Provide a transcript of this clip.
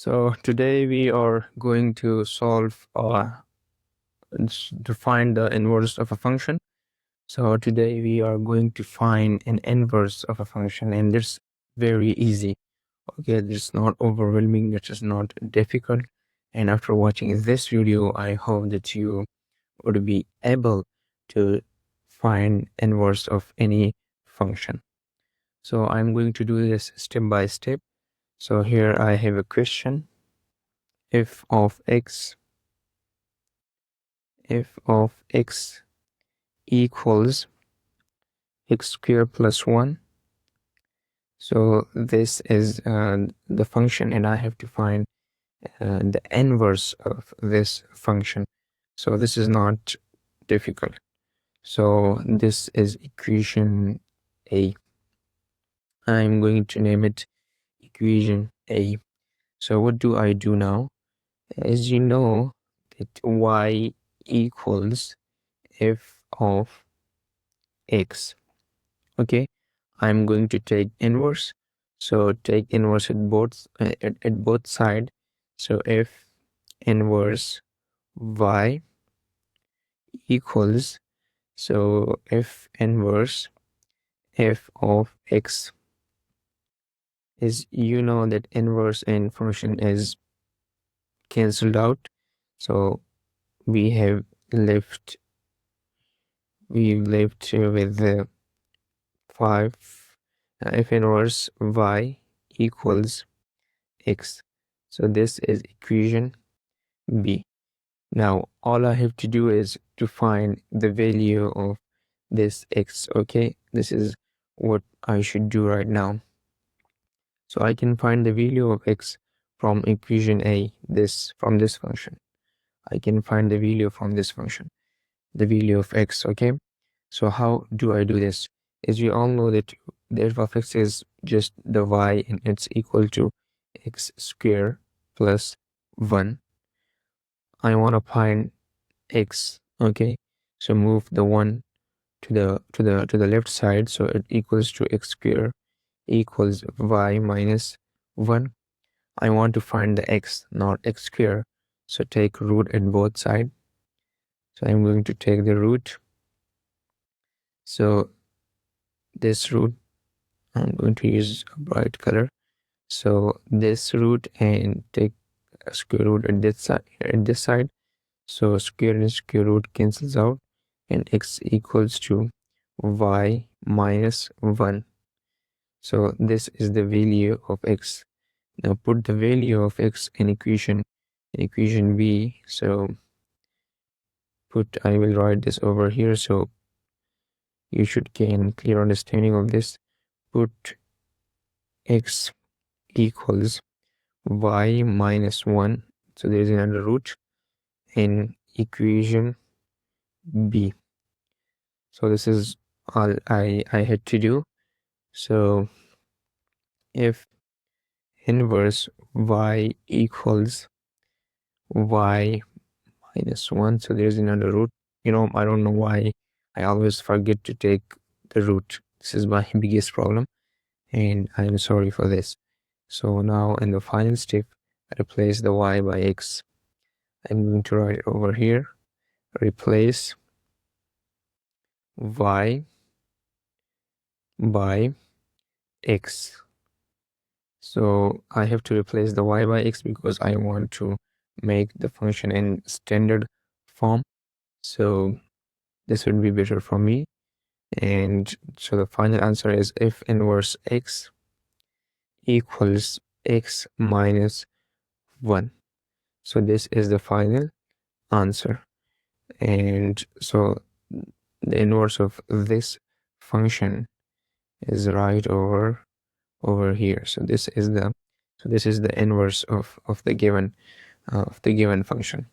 So today we are going to solve to find the inverse of a function. So today we are going to find an inverse of a function, and it's very easy. Okay, it's not overwhelming, it is not difficult. And after watching this video, I hope that you would be able to find inverse of any function. So I'm going to do this step by step. So here I have a question. F of x equals x squared plus 1. So this is the function, and I have to find the inverse of this function. So this is not difficult. So this is equation A. I'm going to name it equation A. So what do I do now? As you know, that y equals f of x. Okay, I'm going to take inverse. So take inverse at both sides. So f inverse y equals, so f inverse f of x is, you know that inverse in function is cancelled out. So we've left with the 5. F inverse y equals x. So this is equation B. Now all I have to do is to find the value of this x. Okay, this is what I should do right now. So I can find the value of x from equation A, from this function. I can find the value from this function, the value of x. Okay, so how do I do this? As we all know that the f of x is just the y, and it's equal to x squared plus 1. I want to find x. Okay, so move the 1 to the left side, so it equals to x squared equals y minus 1. I want to find the x, not x squared, so take root at both sides. So I'm going to take the root. So this root, I'm going to use a bright color. So this root, and take a square root at this side. So square and square root cancels out, and x equals to y minus 1. So this is the value of x. Now put the value of x in equation B. So I will write this over here, so you should gain clear understanding of this. Put x equals y minus 1, so there is another root, in equation B. So this is all I had to do. So if inverse y equals y minus 1, so there's another root. I don't know why I always forget to take the root. This is my biggest problem, and I'm sorry for this. So now in the final step, replace the y by x. I'm going to write it over here. Replace y by x. So I have to replace the y by x because I want to make the function in standard form. So this would be better for me. And so the final answer is f inverse x equals x minus 1. So this is the final answer. And so the inverse of this function is right over here. So this is the inverse of the given function.